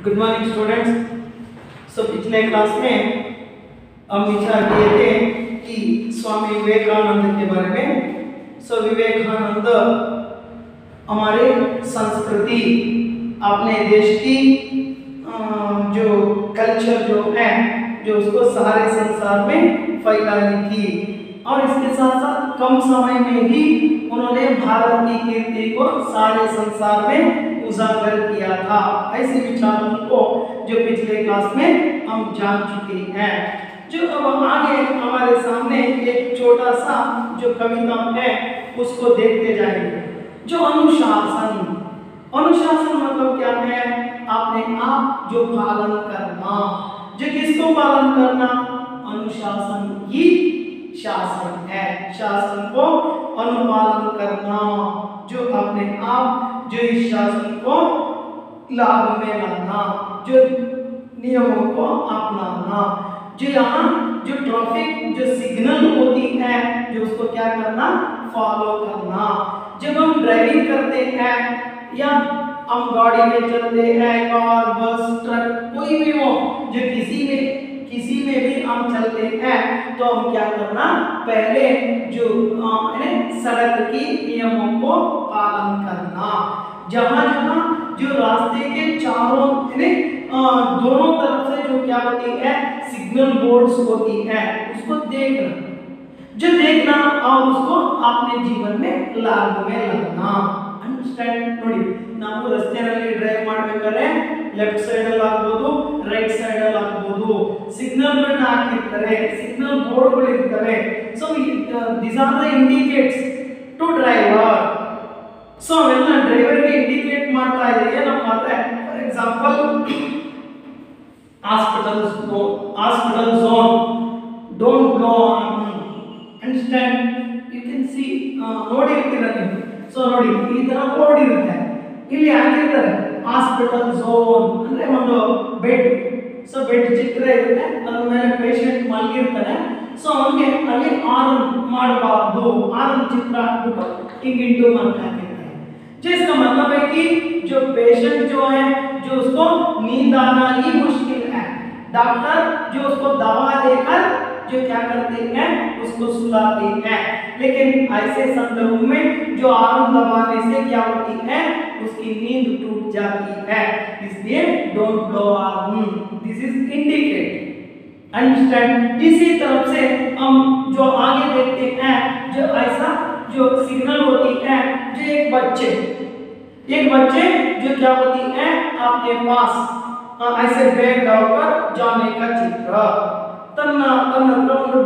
Good morning students. पिछले class में हम विचार किए थे कि स्वामी विवेकानंद के बारे में। विवेकानंद हमारे संस्कृति, अपने देश की जो कल्चर जो है जो उसको सारे संसार में फैलाई थी, और इसके साथ साथ कम समय में ही उन्होंने भारत की कीर्ति को सारे संसार में उजागर किया था। ऐसे विचारों को जो पिछले क्लास में हम जान चुके हैं। जो अब आगे हमारे सामने एक छोटा सा जो कविता है उसको देखते जाएंगे। जो अनुशासन, अनुशासन मतलब क्या है? अपने आप जो पालन करना। जो किसको पालन करना? अनुशासन ही शासन है। शासन को अनुपालन करना, जो अपने आप जो इस शासन को लाभ में लाना, जो नियमों को अपनाना, जो यहाँ जो ट्रैफिक जो सिग्नल होती है जो उसको क्या करना? फॉलो करना। जब हम ड्राइविंग करते हैं या हम गाड़ी में चलते हैं, कार, बस, ट्रक, कोई भी हो, जो किसी में भी हम चलते हैं तो हम क्या करना? पहले जो सड़क की नियमों को पालन करना। जहां जो रास्ते के चारों दोनों तरफ से जो क्या होती है सिग्नल बोर्ड्स होती है उसको देखना और उसको अपने जीवन में लागू में लाना। अंडरस्टैंड? ನೋಡಿ, ನಾವು ರಸ್ತೆಯಲ್ಲಿ ಡ್ರೈವ್ ಮಾಡಬೇಕಾದ್ರೆ ಲೆಫ್ಟ್ ಸೈಡ್ ಅಲ್ಲಿ ಆಗಬಹುದು, ರೈಟ್ ಸೈಡ್ ಅಲ್ಲಿ ಆಗಬಹುದು, ಸಿಗ್ನಲ್ ಗಳನ್ನ ಹಾಕಿರ್ತಾರೆ, ಸಿಗ್ನಲ್ ಬೋರ್ಡ್ ಗಳು ಇರ್ತವೆ. these are the indicates to driver. ಅವೆಲ್ಲ ಡ್ರೈವರ್ ಗೆ ಇಂಡಿಕೇಟ್ ಮಾಡ್ತಾ ಇದೆ. ಏನಪ್ಪ ಅಂದ್ರೆ for example hospital zone, don't go on. Understand? You can see ನೋಡಿರ್ತೀರ ನೀವು. ನೋಡಿ, ಈ ತರ ಬೋರ್ಡ್ ಇರುತ್ತೆ, ಇಲ್ಲಿ ಹಾಕಿರ್ತಾರೆ ಹಾಸ್ಪಿಟಲ್ ಝೋನ್ ಅಂದ್ರೆ ಒಂದು ಬೆಡ್. ಬೆಡ್ ಚಿತ್ರ ಇರುತ್ತೆ, ಅದ್ರ ಮೇಲೆ ಪೇಷಂಟ್ ಮಲಗಿರ್ತಾನೆ. ಅವನಿಗೆ ಅಲ್ಲಿ ಆರ್ಮ್ ಮಾಡಬಾರ್ದು, ಆರ್ಮ್ ಚಿತ್ರ ಹಾಕ್ಬಿಟ್ಟು ಹಿಂಗ್ ಇಂಟು ಮಾರ್ಕ್ ಹಾಕಿರ್ತಾರೆ. जिसका मतलब है कि जो पेशेंट जो है जो उसको नींद आना ही मुश्किल है, डॉक्टर जो उसको दवा देकर जो क्या करते हैं उसको सुलाते हैं। लेकिन ऐसे संदर्भ में जो आर्म दबाने से क्या होती है उसकी नींद टूट जाती है। इसलिए don't blow arm, this is indicate. Understand? इसी तरफ से हम जो आगे देखते हैं जो ऐसा जो सिग्नल होती है, जो एक बच्चे जो क्या होती है आपके पास ऐसे बैग डालकर जाने का चित्र, ತನ್ನ ಒಂದು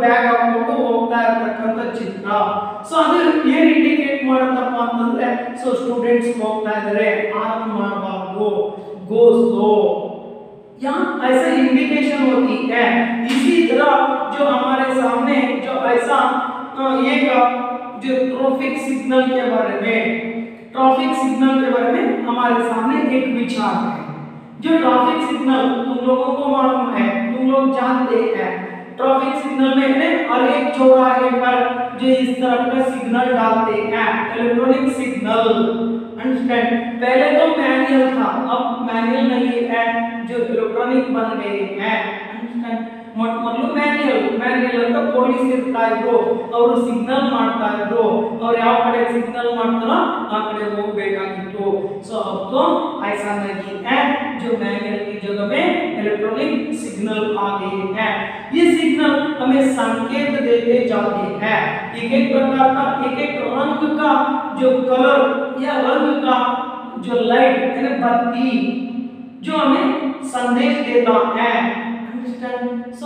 ಬ್ಯಾಗ್ ಹಾಕೊಂಡು ಹೋಗ್ತಾ ಇರತಕ್ಕಂತ ಚಿತ್ರ. ಅದು ಏನು ಇಂಡಿಕೇಟ್ ಮಾಡುತ್ತಪ್ಪ ಅಂತಂದ್ರೆ ಸ್ಟೂಡೆಂಟ್ಸ್ ಹೋಗ್ತಾ ಇದ್ದಾರೆ, ಆರ್ಮ್ ಮಾಡಬಾರ್ದು, गो स्लो, या ऐसा इंडिकेशन होती है। इसी तरह जो हमारे सामने जो ऐसा एक जो ट्रैफिक सिग्नल के बारे में हमारे सामने एक विचार है। जो ट्रैफिक सिग्नल तुम लोगों को मालूम है, तुम लोग जानते हैं, ट्रैफिक सिग्नल में हर एक चौराहे पर जो इस तरह का सिग्नल डालते हैं, इलेक्ट्रॉनिक सिग्नल। अंडरस्टैंड? पहले तो मैनुअल था, अब मैनुअल नहीं है, जो इलेक्ट्रॉनिक बन गए हैं। अंडरस्टैंड? ಮೊದಲು ಮ್ಯಾನ್ಯುಯಲ್ ಅಂತ ಪೊಲೀಸ್ ಇರ್ತಾ ಇದ್ರು, ಅವರು ಸಿಗ್ನಲ್ ಮಾಡ್ತಾ ಇದ್ರು, ಅವ್ರು ಯಾವ ಕಡೆ ಸಿಗ್ನಲ್ ಮಾಡ್ತಾರೋ ಆ ಕಡೆ ಹೋಗಬೇಕಾಗಿತ್ತು. अब तो ऐसा नहीं है, जो मैनुअल की जगह में इलेक्ट्रॉनिक सिग्नल आ गए हैं। ये सिग्नल हमें संकेत देते जाते हैं, एक प्रकार का एक रंग का जो कलर या रंग का जो लाइट यानी बत्ती जो हमें संदेश देता है।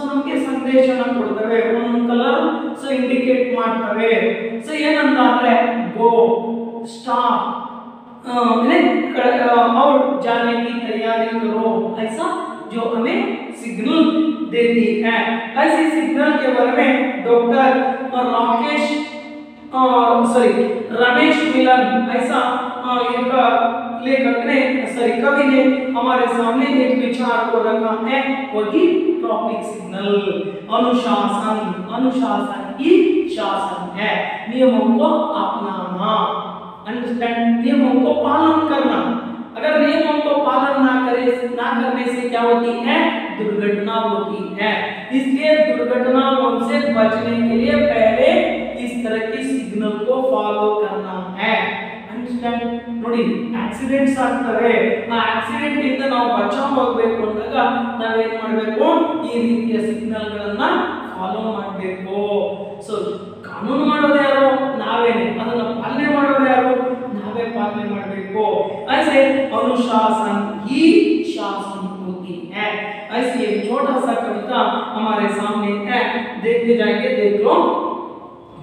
ನಮಗೆ ಸಂದೇಶನ ಕೊಡ್ತವೆ, ಒಂದೊಂದು ಕಲರ್ ಇಂಡಿಕೇಟ್ ಮಾಡ್ತವೆ. ಏನಂತ ಅಂದ್ರೆ ಗೋ, ಸ್ಟಾಪ್, और जाने की तैयारी करो, ऐसा जो हमें सिग्नल देती है। ऐसे सिग्नल के बारे में डॉक्टर रमेश मिलन ऐसा एक लेखक ने कवि ने हमारे सामने एक विचार को रखा है, वही ट्रैफिक सिग्नल। अनुशासन ही शासन है, नियमों को अपनाना। अंडरस्टैंड? नियमों को पालन करना। अगर नियमों को पालन ना करने से क्या होती है, दुर्घटना होती है। इसलिए दुर्घटनाओं से बचने के लिए पहले इस तरह की सिग्नल को फॉलो करना है। ಅಂಡರ್ಸ್ಟ್ಯಾಂಡ್ ನೋಡಿ ಆಕ್ಸಿಡೆಂಟ್ಸ್ ಆಗ್ತವೆ, ಆ ಆಕ್ಸಿಡೆಂಟ್ ಇಂದ ನಾವು ಬಚಾವ್ ಆಗಬೇಕು ಅಂದಾಗ ನಾವೇನ್ ಮಾಡಬೇಕು, ಈ ರೀತಿಯ ಸಿಗ್ನಲ್ ಗಳನ್ನ ಫಾಲೋ ಮಾಡಬೇಕು। ಸೊ ಕಾನೂನು ಮಾಡೋದು ಯಾರು, ನಾವೇನೆ, ಅದನ್ನ ಪಾಲನೆ ಮಾಡೋರು ಯಾರು, ನಾವೇ पालने ಮಾಡಬೇಕು। ऐसे अनुशासन ही शासन होती है। ऐसी एक छोटा सा कविता हमारे सामने है, देखते जाएंगे, देख लो।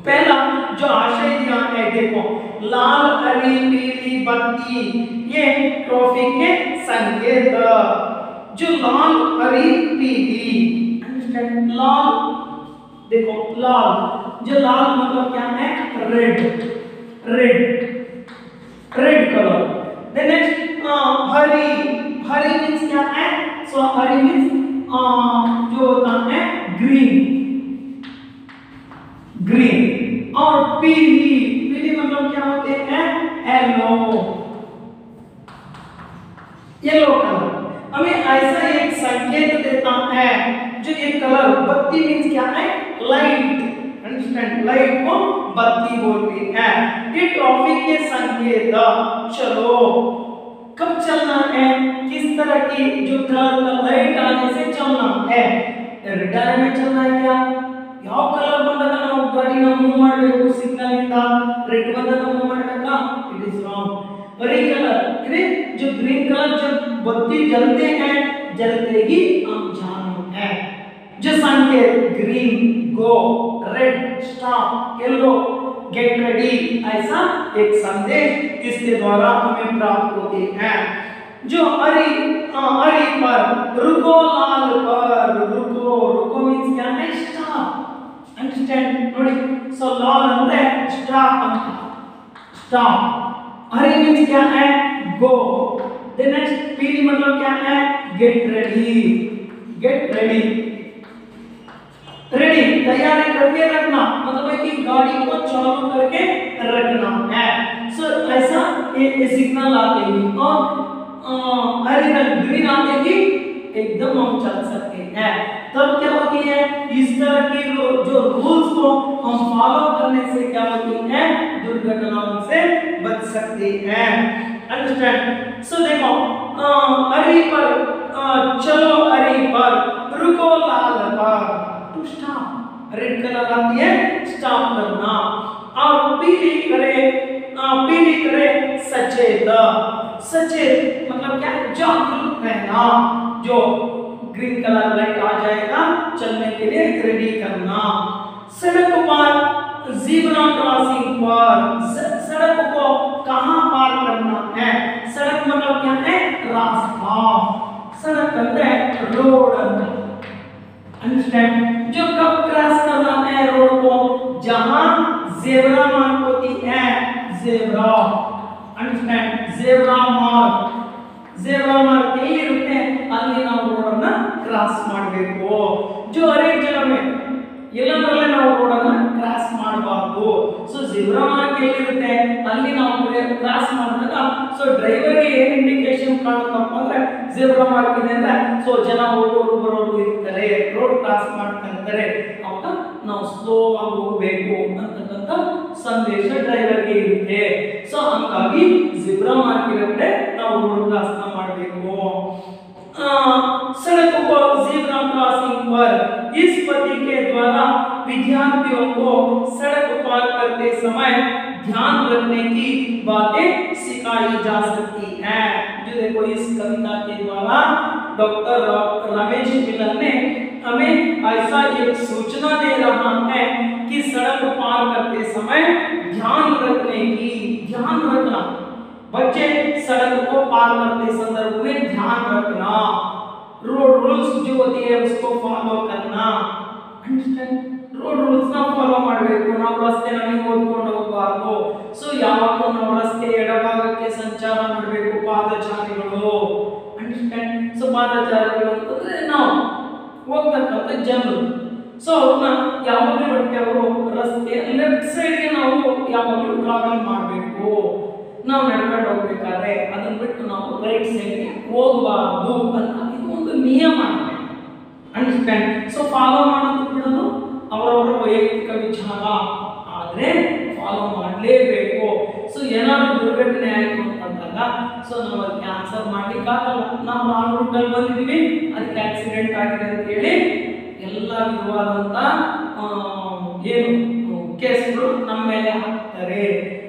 पहला जो आशय दिया है, देखो, लाल हरी पीली बत्ती ये ट्रैफिक के संकेत। जो लाल हरी पीली, अंडरस्टैंड, लाल, देखो लाल, जो लाल मतलब क्या है, red, red, red colour. Then next हरी, हरी मींस क्या है, सो हरी मींस जो होता है ग्रीन, ग्रीन। और पीली, पीली मतलब क्या होते हैं, येलो, येलो कलर। हमें ऐसा एक संकेत देता है, जो ये कलर, बत्ती मींस क्या है, लाइट, अंडरस्टैंड, लाइट को बत्ती बोलते हैं। ये ट्रैफिक के संकेत, चलो कब चलना है, किस तरह की जो कलर का लाइट आने से चलना है, रेड आने में चलना है क्या, ಯಾವ ಕಲರ್ ಬಂದಾಗ ನಾವು ಗಾಡಿನ ಮೂವ್ ಮಾಡಬೇಕು, ಸಿಗ್ನಲ್ ಇಂದ ರೆಡ್ ಬಂದಾಗ ಮೂವ್ ಮಾಡಬೇಕಾ, it is wrong. Hari colour, ये जो ग्रीन कलर जब बत्ती जलते हैं, जलते ही हम जानो है। जो संकेत ग्रीन गो, red stop, yellow get ready, ऐसा एक संदेश इसके द्वारा हमें प्राप्त होते हैं। जो हरी, हरी पर रुको, लाल पर रुको, रुको मींस क्या है, स्टॉप, अंडरस्टैंड ನೋಡಿ। सो लाल ಅಂದ್ರೆ स्टॉप ಅಂತ, स्टॉप। हरी मींस क्या है, गो। देन नेक्स्ट पीली मतलब क्या है, get ready, get ready, ready तैयारी करके रखना, मतलब है कि गाड़ी को चालू करके रखना है। सो ऐसा ये सिग्नल आते ही और हरी रंग ग्रीन आते ही एकदम हम चल सकते हैं। तब क्या होती है, इस तरह की जो रूल्स को हम फॉलो करने से क्या होती है, दुर्घटनाओं से बच सकते हैं। अंडरस्टैंड। सो देखो, हरी पर चलो, हरी पर रुको, लाल पर टू स्टॉप, रेड कलर आती है स्टॉप करना। और पीली करे, पीली करे सचेत, सचेत मतलब क्या, जागरूक रहना। जो ग्रीन कलर लाइट आ जाएगा चलने के लिए रेडी करना। सड़क पर, ज़ेब्रा क्रॉसिंग पर, सड़क को कहां पार करना है, सड़क मतलब क्या है, रास्ता, सड़क ಅಂದ್ರೆ रोड, अंडरस्टैंड। जो कब क्रॉस करना है रोड को, जहां ज़ेब्रा मार्क होती है, zebra, understand, zebra mark, zebra mark ಎಲ್ಲಿ ಇರುತ್ತೆ ಅಲ್ಲಿ ನಾವು ರೋಡ್ ಅನ್ನು ಕ್ರಾಸ್ ಮಾಡಬೇಕು। जो हर एक जगह में ಎಲ್ಲಂದ್ರಲ್ಲೇ ನಾವು ರೋಡ್ ಅನ್ನು ಕ್ರಾಸ್ ಮಾಡಬಾರದು। ಸೋ ಝೆಬ್ರಾ ಮಾರ್ಕ್ ಎಲ್ಲಿ ಇರುತ್ತೆ ಅಲ್ಲಿ ನಾವು ಕ್ರಾಸ್ ಮಾಡಿದಾಗ ಸೋ ಡ್ರೈವರ್ ಗೆ ಏನು ಇಂಡಿಕೇಶನ್ ಕಾಣುತ್ತಪ್ಪ ಅಂದ್ರೆ ಝೆಬ್ರಾ ಮಾರ್ಕ್ ಇದೆ ಅಂದ್ರೆ ಸೋ ಜನ ಹೋಗೋರು ಬರೋರು ಇರ್ತಾರೆ, ರೋಡ್ ಕ್ರಾಸ್ ಮಾಡ್ತಾ ಇರ್ತಾರೆ, ಅವಾಗ ನಾವು ಸ್ಲೋ ಆಗಿ ಹೋಗಬೇಕು ಅಂತಕ್ಕಂತ ಸಂದೇಶ ಡ್ರೈವರ್ ಗೆ ಇರುತ್ತೆ। ಸೋ ಹಾಗಾಗಿ ಝೆಬ್ರಾ ಮಾರ್ಕ್ ಇರೋ ಕಡೆ ನಾವು ರೋಡ್ ಕ್ರಾಸ್ ಮಾಡಬೇಕು। सड़क पर ज़ेब्रा क्रॉसिंग पर इस पद्धति के द्वारा विद्यार्थियों को सड़क पार करते समय ध्यान रखने की बातें सिखाई जा सकती हैं। जो देखो इस कविता के द्वारा डॉक्टर रमेश मिलन ने हमें ऐसा एक सूचना दे रहा है कि सड़क पार करते समय ध्यान रखने की, ध्यान रखना, बच्चे सड़क को पार करते संदर्भ में ध्यान रखना, रोड रूल्स जो होती है उसको फॉलो करना। अंडरस्टैंड, रोड रूल्स ना फॉलो ಮಾಡಬೇಕು, ನಾವು ರಸ್ತೆನ ಓದ್ಕೊಂಡು ಹೋಗಬಾರದು। ಸೋ ಯಾವಾಗಲೂ ನಾವು ರಸ್ತೆ ಎಡಭಾಗಕ್ಕೆ ಸಂಚಾರ ಮಾಡಬೇಕು, ಪಾದಚಾರಿಗಳು, ಅಂಡರ್ಸ್ಟ್ಯಾಂಡ್। ಸೋ ಪಾದಚಾರಿಗಳು ಅಂತಂದ್ರೆ ನಾವು ಹೋಗ್ತಕ್ಕಂತ ಜನರು, ಸೋ ಅವ್ರನ್ನ ಯಾವಾಗಲೂ ಅವರು ರಸ್ತೆ ಲೆಫ್ಟ್ ಸೈಡ್ ಗೆ ನಾವು ಯಾವಾಗಲೂ ಟ್ರಾವೆಲ್ ಮಾಡಬೇಕು। ನಾವು ನಡ್ಕೊಂಡು ಹೋಗ್ಬೇಕಾದ್ರೆ ಅದನ್ನ ಬಿಟ್ಟು ನಾವು ರೈಟ್ ಸೈಡ್ಗೆ ಹೋಗಬಾರದು ಅಂತ ಇದು ಒಂದು ನಿಯಮ ಇದೆ. ಅಂಡರ್ಸ್ಟ್ಯಾಂಡ್? ಸೊ ಫಾಲೋ ಮಾಡೋದು ಬಿಡೋದು ಅವರವರ ವೈಯಕ್ತಿಕ ವಿಚಾರ, ಆದ್ರೆ ಫಾಲೋ ಮಾಡಲೇಬೇಕು. ಸೊ ಏನಾದರೂ ದುರ್ಘಟನೆ ಆಯಿತು ಅಂತಂದಾಗ ಸೊ ನಾವು ಅದಕ್ಕೆ ಆನ್ಸರ್ ಮಾಡ್ಲಿಕ್ಕಾಗಲ್ಲ. ನಾವು ರಾಂಗ್ ರೂಟಲ್ಲಿ ಬಂದಿದ್ದೀವಿ, ಅದಕ್ಕೆ ಆಕ್ಸಿಡೆಂಟ್ ಆಗಿದೆ ಅಂತ ಹೇಳಿ ಎಲ್ಲ ವಿಧವಾದಂಥ ಏನು ಕೇಸ್ಗಳು ನಮ್ಮ ಮೇಲೆ ಹಾಕ್ತಾರೆ.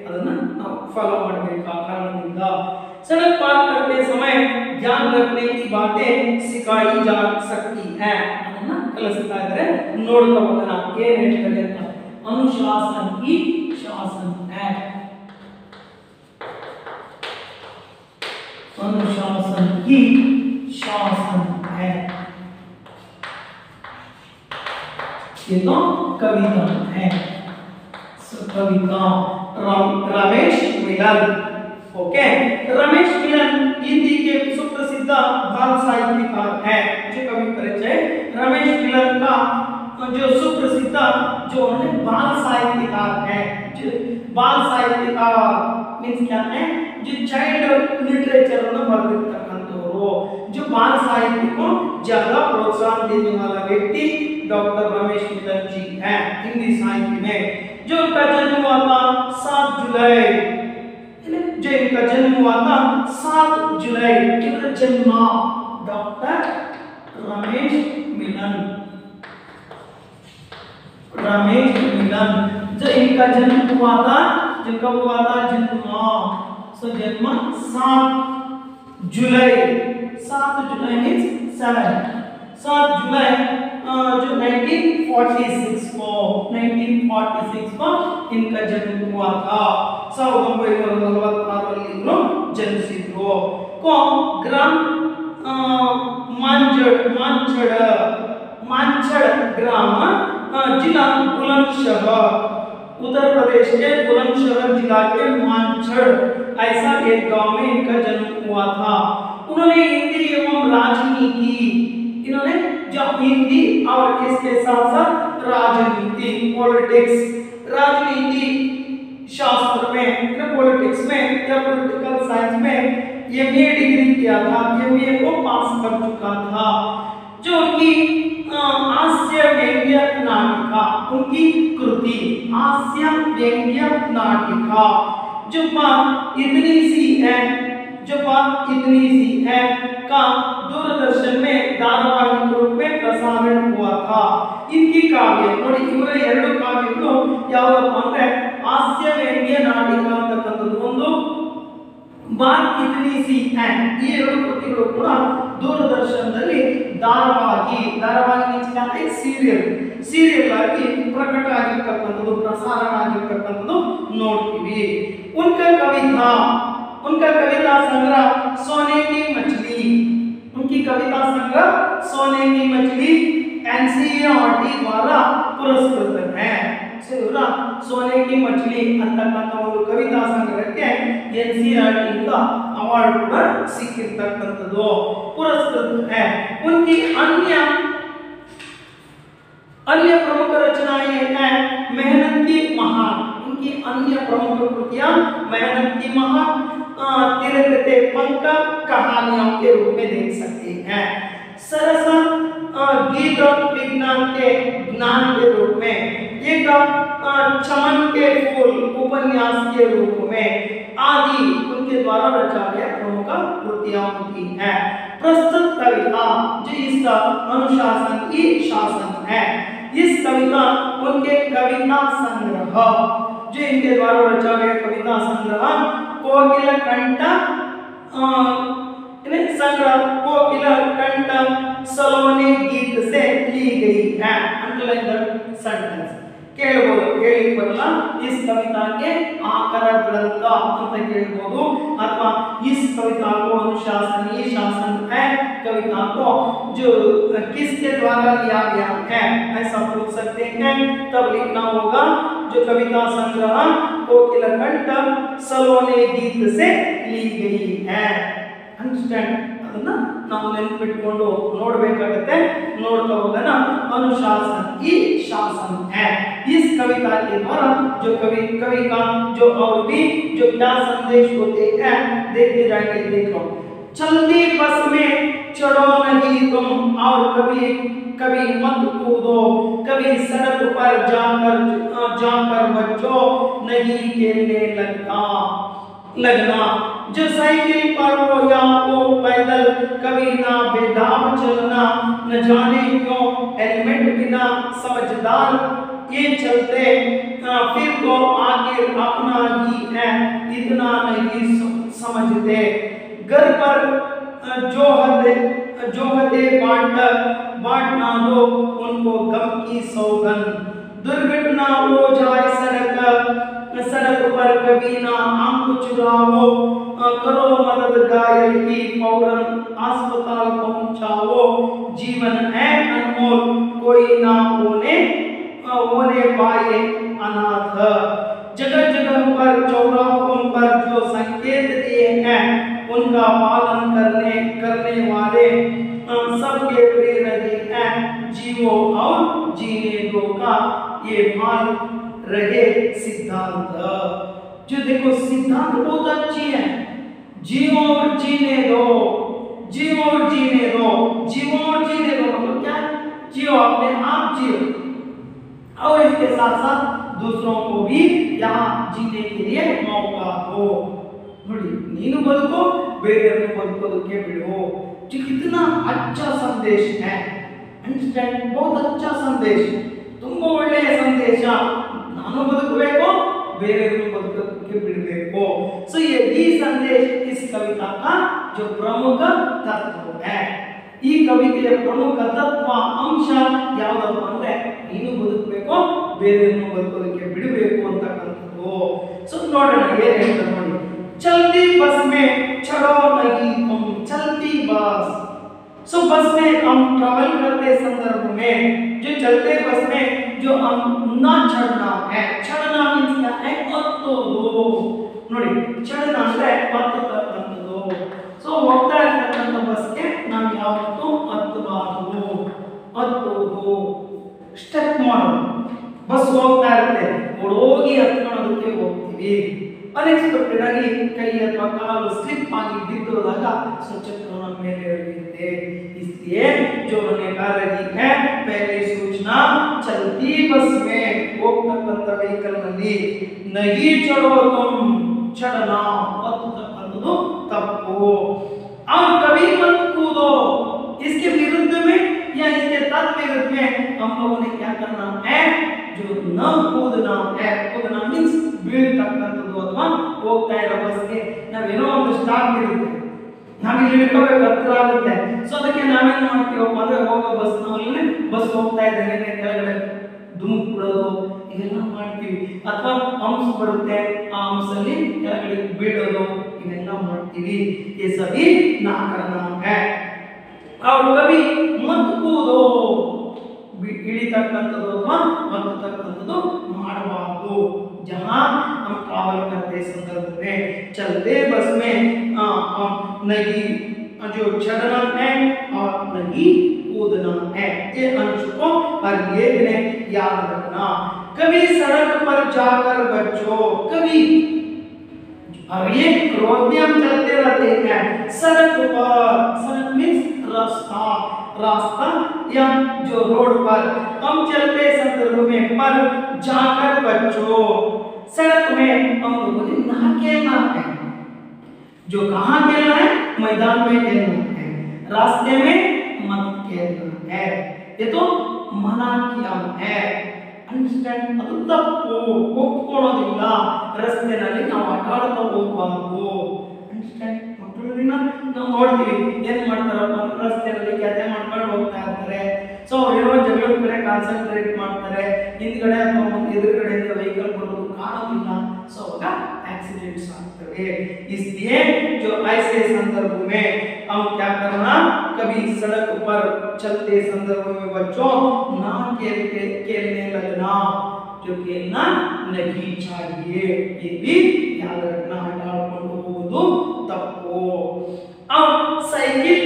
ಅದನ್ನ ನಾವು ಫಾಲೋ ಮಾಡಬೇಕು ಆ ಕಾರಣದಿಂದ. सड़क पार करते समय ध्यान रखने की बातें सिखाई जा सकती है. ಅದನ್ನ ಕಲಿಸ್ತಾ ಇದ್ದಾರೆ, ನೋಡ್ತಾ ಹೋಗೋಣ ಏನು ಹೇಳ್ತಾರೆ ಅಂತ. अनुशासन ही शासन है. अनुशासन ही शासन है. ये तो कविता है. कविता रमेश मिलन. ओके, रमेश मिलन हिंदी के सुप्रसिद्ध बाल साहित्यकार है. जो कवि परिचय रमेश मिलन का जो सुप्रसिद्ध जो बाल साहित्यकार है. जो बाल साहित्यकार मीन्स क्या है? जो चाइल्ड लिटरेचर अನ್ನು ಬರೆದಿರ್ತಕ್ಕಂಥವರು, जो बाल साहित्य को ज्यादा प्रोत्साहन देने वाला व्यक्ति डॉक्टर रमेश मिलन जी है हिंदी साहित्य में. जो उनका जन्म हुआ था 7 जुलाई, जो इनका जन्म हुआ था 7 जुलाई. इनका जन्म डॉक्टर रमेश मिलन. रमेश मिलन जो इनका जन्म हुआ था, जो कब हुआ था? जन्म सो जन्म 7 जुलाई. 7 जुलाई मीन्स 7 जुलाई जो 1946 को इनका जन्म हुआ था. 1946 इವರು ಜನಿಸಿದ್ರು. को ग्राम मांचड़ ग्राम जिला बुलंदशहर, उत्तर प्रदेश के बुलंदशहर जिला के मांचड़ ऐसा एक गांव में इनका जन्म हुआ था. उन्होंने हिंदी एवं राजनीति, इन्होंने जो हिंदी और इसके साथ साथ राजनीति पॉलिटिक्स, राजनीति शास्त्र में, पॉलिटिक्स में या पॉलिटिकल साइंस में एमए डिग्री किया था. एमए को पास कर चुका था. जो उनकी हास्य व्यंग्य नाटिका, उनकी कृति हास्य व्यंग्य नाटिका जो बात इतनी सी है, जो बात इतनी सी है का दूरदर्शन में धारावाहिक रूप में प्रसारण हुआ था. इनकी काव्य ನೋಡಿ, ಇವರ ಎರಡು ಕಾವ್ಯಗಳು ಯಾವುದಪ್ಪ ಅಂದ್ರೆ ಹಾಸ್ಯ ವ್ಯಂಗ್ಯ ನಾಟಿಕ ಅಂತಕ್ಕಂಥದ್ದು ಒಂದು, ಬಾತ್ ಇತನಿ ಸಿ ಹೈ. ಈ ಎರಡು ಕೃತಿಗಳು ಕೂಡ ದೂರದರ್ಶನದಲ್ಲಿ ಧಾರಾವಾಹಿ ಸೀರಿಯಲ್ ಆಗಿ ಪ್ರಕಟ ಆಗಿರ್ತಕ್ಕಂಥದ್ದು, ಪ್ರಸಾರ ಆಗಿರ್ತಕ್ಕಂಥದ್ದು ನೋಡ್ತೀವಿ. उनका कविता संग्रह सोने की मछली, उनकी कविता संग्रह सोने की मछली एनसीईआरटी द्वारा पुरस्कृत है. सोने की मछली ಅಂತಕ್ಕಂಥ ಒಂದು ಕವಿತಾ ಸಂಗ್ರಹಕ್ಕೆ एनसीईआरटी ಇಂದ ಅವಾರ್ಡ್ ಕೂಡ ಸಿಕ್ಕಿರ್ತಕ್ಕಂಥದ್ದು, पुरस्कृत है. उनकी अन्य प्रमुख रचनाएं हैं मेहनत की महान. उनकी अन्य प्रमुख कृतियां मेहनत की महान, तिरकते पंख कहानियों के रूप में देख सकते हैं. सरस गीत विज्ञान के ज्ञान के रूप में, एक चमन के फूल उपन्यास के रूप में आदि उनके द्वारा रचा गया प्रमुख कृतियां होती हैं. प्रस्तुत कविता जो इसका अनुशासन ही शासन है. इस कविता उनके कविता संग्रह, जो इनके द्वारा रचा गया कविता संग्रह कोकिल कंठ संग्रह कोकिल कंठ सलोने गीत से ली गई है. Underline the sentence. ಕೇಳಬಹುದು, ಕೇಳಿ ಬರಲ್ಲ. इस कविता के आकर ग्रंथ ಅಂತ ಕೇಳಬಹುದು, ಅಥವಾ इस कविता को अनुशासन ही शासन है कविता को जो किसके द्वारा लिया गया है ऐसा पूछ सकते हैं. तब लिखना होगा जो कविता संग्रह कोकिल कंठ सलोने गीत से ली गई है. अंडरस्टैंड? ಅದನ್ನ ನಾವು ನೆನಪಿಟ್ಕೊಂಡು ನೋಡಬೇಕಾಗುತ್ತೆ, ನೋಡ್ತಾ ಹೋಗೋಣ। अनुशासन ही शासन है। इस कविता के द्वारा जो कवि का जो और भी जो क्या संदेश होते हैं देखते जाएंगे। देखो, चलती बस में चढ़ो नहीं तुम और कभी मत कूदो, कभी सड़क पर जाकर बच्चों नहीं खेलने लगना। जो साइकिल पर हो या वो पैदल कभी ना बेदाब चलना, न जाने क्यों हेलमेट बिना समझदार ये चलते, फिर तो आखिर अपना ही है इतना नहीं समझते। घर पर जो हदे बांटना दो उनको गम की सौगंध, दुर्घटना हो जाए सड़क पर कभी ना आंख चुराओ, करो मदद घायल की फौरन अस्पताल पहुंचाओ। जीवन है अनमोल कोई ना होने पाए अनाथ। जगह जगह पर चौराहों पर जो संकेत दिए हैं उनका पालन करने वाले सबके प्रिय रहे हैं। जीवो और जीने दो का ये मान रहे सिद्धांत। जो देखो सिद्धांत बहुत अच्छी है। जीवो और जीने दो, जीवो और जीने दो, जीवो और जीने दो मतलब क्या? जियो, अपने आप जियो और इसके साथ साथ दूसरों को भी यहाँ जीने के लिए मौका दो। नीनु बदको ಬೇರೆಯವರನ್ನು ಬದುಕೋದಕ್ಕೆ ಬಿಡು। जो कितना अच्छा संदेश है, अंडरस्टैंड, बहुत अच्छा संदेश, ತುಂಬಾ ಒಳ್ಳೆಯ ಸಂದೇಶ। ನಾನು ಬದುಕಬೇಕು, ಬೇರೆಯವರನ್ನು ಬದುಕೋದಕ್ಕೆ ಬಿಡಬೇಕು। सो ये संदेश इस कविता का जो प्रमुख तत्व है। ಈ ಕವಿತೆಯ ಪ್ರಮುಖ ತತ್ವ ಅಂಶ ಯಾವುದಪ್ಪ ಅಂದ್ರೆ ನೀನು ಬದುಕಬೇಕು, ಬೇರೆಯವರನ್ನು ಬದುಕೋದಕ್ಕೆ ಬಿಡಬೇಕು ಅಂತಕ್ಕಂಥದ್ದು। ಸೋ ನೋಡೋಣ ಏನು ಹೇಳ್ತಾರೆ ನೋಡಿ। चलती बस में चढ़ो नहीं तुम, चलती बस। सो बस में हम ट्रैवल करते संदर्भ में जो चलते बस में जो हम ना चढ़ना है, चढ़ना मींस क्या है? हत्तो दो ನೋಡಿ, ಚढ़ना ಅಂದ್ರೆ ಹತ್ತತಕ್ಕಂಥದ್ದು। सो ಹೋಗ್ತಾ ಇರತಕ್ಕಂಥ ಬಸ್ಗೆ ನಾವು ಯಾವತ್ತೂ ಹತ್ತಬಾರದು, ಹತ್ತೋದು, ಸ್ಟೆಪ್ ಮಾಡೋದು। ಬಸ್ ಹೋಗ್ತಾ ಇರುತ್ತೆ, ಓಡೋಗಿ ಹತ್ಕೊಳ್ಳೋದಕ್ಕೆ ಹೋಗ್ತೀವಿ। अनएक्सपेक्टेड आगे कई अथवा काल स्लिप आगे बिंदोದಾಗ सचक्रों ಮೇಲೆ ಇರುತ್ತೆ। इसलिए जो उन्होंने कार्य दी है पहले सूचना चलती बस में ಹೋಗ್ತಕ್ಕಂಥ ವೆಹಿಕಲ್ ನಲ್ಲಿ नहीं चढ़ो तुम, चढ़ना ಹತ್ತತಕ್ಕಂಥದ್ದು ತಪ್ಪು। और कभी मत कूदो, इसके विरुद्ध में या इसके तत्विरुद्ध में हम लोगों ने क्या करना है? जो न कूदना है, कूदना मींस ಬೀಳ್ತಕ್ಕಂಥದ್ದು ಅಥವಾ ಹೋಗ್ತಾ ಇರೋ ಬಸ್ಗೆ ನಾವೇನೋ ಒಂದು ಸ್ಟಾಪ್ ಇರುತ್ತೆ, ನಾವಿಲ್ಲಿ ಇಳ್ಕೋಬೇಕು, ಹತ್ರ ಆಗುತ್ತೆ। ಸೊ ಅದಕ್ಕೆ ನಾವೇನು ಮಾಡ್ತೀವಪ್ಪ ಅಂದ್ರೆ ಹೋಗೋ ಬಸ್ನಲ್ಲಿ ಬಸ್ ಹೋಗ್ತಾ ಇದ್ದಂಗೆ ಕೆಳಗಡೆ ಧುಮುಕ್ ಬಿಡೋದು ಇದೆಲ್ಲ ಮಾಡ್ತೀವಿ, ಅಥವಾ ಹಂಪ್ಸ್ ಬರುತ್ತೆ ಆ ಹಂಪ್ಸಲ್ಲಿ ಕೆಳಗಡೆ ಬೀಳೋದು ಇದೆಲ್ಲ ಮಾಡ್ತೀವಿ। ये सभी ना करना है। और कभी मत कूदो, ಇಳಿತಕ್ಕಂಥದ್ದು ಅಥವಾ ಹತ್ತತಕ್ಕಂಥದ್ದು ಮಾಡಬಾರದು। जहाँ हम ट्रैवल करते संदर्भ में चलते बस में नहीं जो चढ़ना है और नहीं कूदना है, ये अंश को हर एक ने याद रखना। कभी सड़क पर जाकर बच्चों, कभी हर एक रोज भी हम चलते रहते हैं सड़क पर, सड़क मीन्स रास्ता, रास्ता या जो रोड पर हम चलते संदर्भ में पर जाकर बच्चों, सड़क में हम लोगों ने ना खेलना है। जो कहाँ खेलना है? मैदान में खेलना है, रास्ते में मत खेलना है। ये तो मना किया है, अंडरस्टैंड। ಅದು ತಪ್ಪು, ಒಪ್ಕೊಳ್ಳೋದಿಲ್ಲ। ರಸ್ತೆನಲ್ಲಿ ನಾವು ಆಟ ಆಡ್ತಾ ಹೋಗಬಾರದು, ಅಂಡರ್ಸ್ಟ್ಯಾಂಡ್। ಮಕ್ಕಳನ್ನ ನಾವು ನೋಡ್ತೀವಿ ಏನ್ ಮಾಡ್ತಾರಪ್ಪ, ರಸ್ತೆಯಲ್ಲಿ ಕೆಲಸ ಮಾಡ್ಕೊಂಡು ಹೋಗ್ತಾ ಇರ್ತಾರೆ। ಸೊ ಏನೋ ಜಗಳ ಕಡೆ ಕಾನ್ಸಂಟ್ರೇಟ್ ಮಾಡ್ತಾರೆ, ಹಿಂದ್ಗಡೆ ಅಥವಾ ಎದುರುಗಡೆಯಿಂದ ವೆಹಿಕಲ್ ಬರೋದು ಕಾಣೋದಿಲ್ಲ, ಸೊ ಅವಾಗ एक्सीडेंट्स ಆಗ್ತವೆ। इसलिए जो ऐसे संदर्भ में हम क्या करना, कभी सड़क पर चलते संदर्भ में बच्चों ना खेलने लगना, जो खेलना नहीं चाहिए, ये भी याद रखना। हटाड़ಕೊಂಡು ಹೋಗೋದು ತಪ್ಪು। अब साइकिल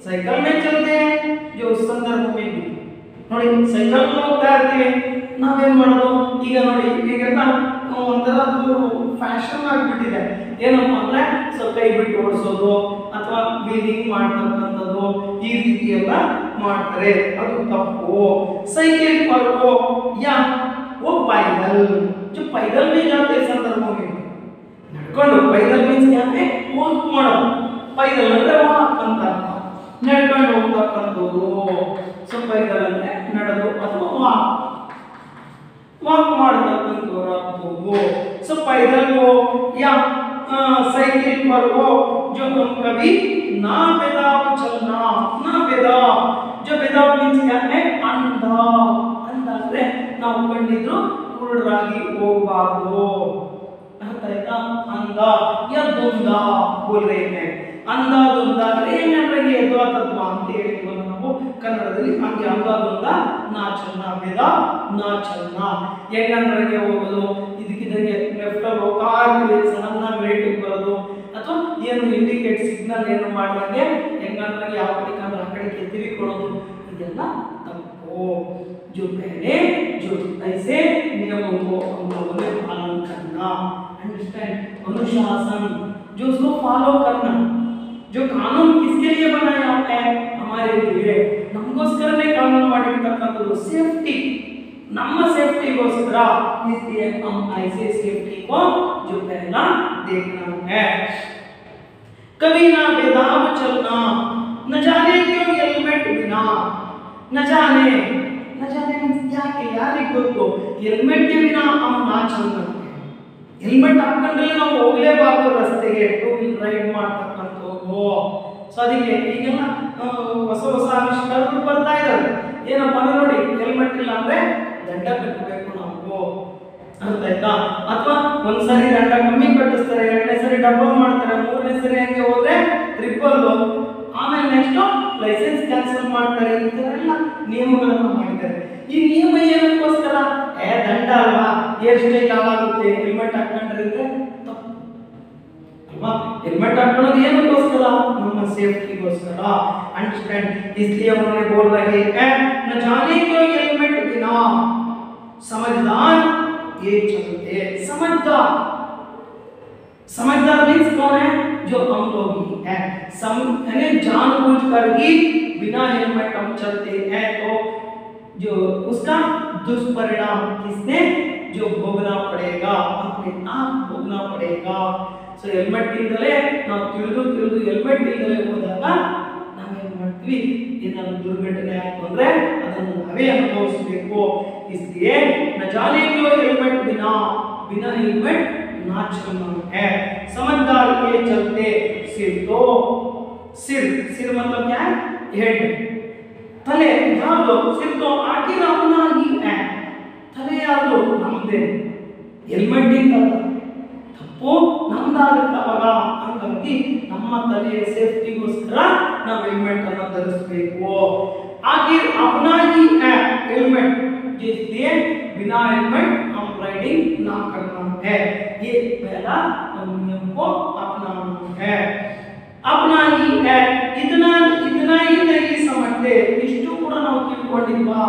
साइकिल में चलते हैं जो उस संदर्भ में भी ನೋಡಿ ಸೈಕಲ್ ಹೋಗ್ತಾ ಇರ್ತೀವಿ ನಾವೇನ್ ಮಾಡೋದು ಈಗ ನೋಡಿ ಈಗೆಲ್ಲ ಒಂಥರ ಫ್ಯಾಷನ್ ಆಗಿಬಿಟ್ಟಿದೆ ಏನಪ್ಪ ಅಂದ್ರೆ ಸೊ ಕೈ ಬಿಟ್ಟು ಓಡಿಸೋದು ಅಥವಾ ವೀಲಿಂಗ್ ಮಾಡ್ತಕ್ಕಂಥದ್ದು ಈ ರೀತಿ ಎಲ್ಲ ಮಾಡ್ತಾರೆ ಅದು ತಪ್ಪು साइकिल पर वो या वो पैदल जो पैदल में जाते संदर्भों में नडಕೊಂಡು पैदल मींस क्या है वाक ಮಾಡೋದು पैदल ಅಂದ್ರೆ ವಾಕ್ ಅಂತ ನಡ್ಕೊಂಡು ಹೋಗ್ತಕ್ಕಂಥದ್ದು ಸೊ पैदल ಅಂದ್ರೆ ನಡೆದು ಅಥವಾ वाक ಮಾಡ್ತಕ್ಕಂಥದ್ದು ಸೊ पैदल वो या साइकिल पर वो जो हम कभी ना बेदाव चलना ना बेदाव जो बेदाव मींस क्या है अंधा अंधा ಅಂದ್ರೆ ನಾವು ಕಂಡಿದ್ರು ಕುರುಡರಾಗಿ ಹೋಗಬಾರದು अर्थ आएगा अंधा या धुंधा बोल रहे हैं अंधा धुंधा ಏನಂದ್ರೆ ಎದ್ವಾ ತದ್ವಾ ಅಂತ ಹೇಳಿದ್ವಲ್ಲ ನಾವು ಕನ್ನಡದಲ್ಲಿ ಹಾಗೆ ಅಂಧ ಧುಂಧ ನಾ ಚನ್ನ ಬೇದ ನಾ ಚನ್ನ ಹೆಂಗಂದ್ರೆ ಹೋಗೋದು ಇದಕ್ಕಿದಂಗೆ ಲೆಫ್ಟ್ ಅಲ್ಲಿ ಹೋಗ್ತಾ ಇರ್ತೀವಿ ಸಡನ್ ಆಗಿ ರೈಟ್ ಬರೋದು ಅಥವಾ ಏನು ಇಂಡಿಕೇಟ್ ಸಿಗ್ನಲ್ ಏನು ಮಾಡಿದಂಗೆ ಹೆಂಗಂದ್ರೆ ಯಾವ ಕಡೆ ಕಂಡ್ರೆ ಆ ಕಡೆ ತಿರುಗಿಕೊಳ್ಳೋದು ಇದೆಲ್ಲ तपो जो पहले जो ऐसे नियमों को हम लोगों ने पालन करना अंडरस्टैंड अनुशासन जो उसको फॉलो करना जो कानून किसके लिए बनाया है हमारे लिए नमಗೋಸ್ಕರನೇ कानून ಮಾಡಿರ್ತಕ್ಕಂಥದ್ದು ಸೇಫ್ಟಿ ನಮ್ಮ ಸೇಫ್ಟಿಗೋಸ್ಕರ इसलिए हम ऐसे सेफ्टी को जो पहला देखना है कभी ना बेदाब चलना न जाने क्यों हेलमेट बिना न जाने मींस क्या के यार ಗೊತ್ತು हेलमेट के बिना हम ना चल सकते हेलमेट ಹಾಕೊಂಡ್ರೆ ನಾವು ಹೋಗಲೇಬಾರದು ರಸ್ತೆಗೆ ಟೂ ವೀಲ್ ರೈಡ್ ಮಾಡ್ತಕ್ಕಂಥದ್ದು ಸೊ ಅದಕ್ಕೆ ಈಗೆಲ್ಲ ಹೊಸ ಆವಿಷ್ಕಾರಗಳು ಬರ್ತಾ ಇದಾವೆ ಏನಪ್ಪ ಅಂದ್ರೆ ನೋಡಿ ಹೆಲ್ಮೆಟ್ ಇಲ್ಲ ಅಂದ್ರೆ ದಂಡ ಕಟ್ಟಬೇಕು ನಾವು ಅರ್ಥ ಆಯ್ತಾ ಅಥವಾ ಒಂದ್ಸರಿ ದಂಡ ಕಮ್ಮಿ ಕಟ್ಟಿಸ್ತಾರೆ ಎರಡನೇ ಸರಿ ಡಬಲ್ ಮಾಡ್ತಾರೆ ಮೂರನೇ ಸರಿ ಹಂಗೆ ಹೋದ್ರೆ ಟ್ರಿಪಲ್ ಆಮೇಲೆ ನೆಕ್ಸ್ಟ್ ಲೈಸೆನ್ಸ್ ಕ್ಯಾನ್ಸಲ್ ಮಾಡ್ತಾರೆ ಈ ತರ ಎಲ್ಲ ನಿಯಮಗಳನ್ನು ಮಾಡಿದ್ದಾರೆ ಈ ನಿಯಮ ಏನಕ್ಕೋಸ್ಕರ ದಂಡ ಅಲ್ವಾ ಹೇರ್ ಸ್ಟೈಲ್ ಆಗುತ್ತೆ ಹೆಲ್ಮೆಟ್ ಹಾಕೊಂಡ್ರೆ ತಪ್ಪು ಅಲ್ವಾ ಹೆಲ್ಮೆಟ್ ಹಾಕೊಳ್ಳೋದು ಏನಕ್ಕೋಸ್ಕರ ನಮ್ಮ ಸೇಫ್ಟಿಗೋಸ್ಕರ अंडरस्टैंड इसलिए उन्होंने बोल रहे हैं न जाने क्यों हेलमेट बिना समझदार ये चलते समझदार मींस कौन है जो हम लोग ही हैं यानी जानबूझकर ही बिना हेलमेट हम चलते हैं तो जो उसका दुष्परिणाम किसने जो भोगना पड़ेगा अपने आप भोगना पड़ेगा सो हेलमेट इल्दले ನಾವು ತಿಳಿದು हेलमेट इल्दले ಹೋದಾಗ ನಾವು ಏನು ಮಾಡ್ತೀವಿ ಏನಾದರೂ ದುರ್ಘಟನೆ ಆಯ್ತು ಅಂದ್ರೆ ಅದನ್ನು ನಾವೇ ಅನುಭವಿಸಬೇಕು इसलिए न जाने क्यों हेलमेट बिना हेलमेट ना चलना है समझदार के चलते सिर मतलब क्या है हेड तले यादो सिर तो आखिर अपना ही है तले यादो नमदे हेलमेट ಇಂದಲ್ಲ ತಪ್ಪು ನಮ್ಮದಾಗುತ್ತವಾಗ ಹಾಗಾಗಿ ನಮ್ಮ ತಲೆಯ ಸೇಫ್ಟಿಗೋಸ್ಕರ ನಾವು ಹೆಲ್ಮೆಟ್ ಅನ್ನು ಧರಿಸಬೇಕು आखिर अपना ही है हेलमेट जिसलिए बिना हेलमेट हम राइडिंग ना करना है ये पहला नियम को अपनाना है अपना ही है इतना ही नहीं समझते इष्टु ಕೂಡ ನಾವು ತಿಳ್ಕೊಂಡಿಲ್ವಾ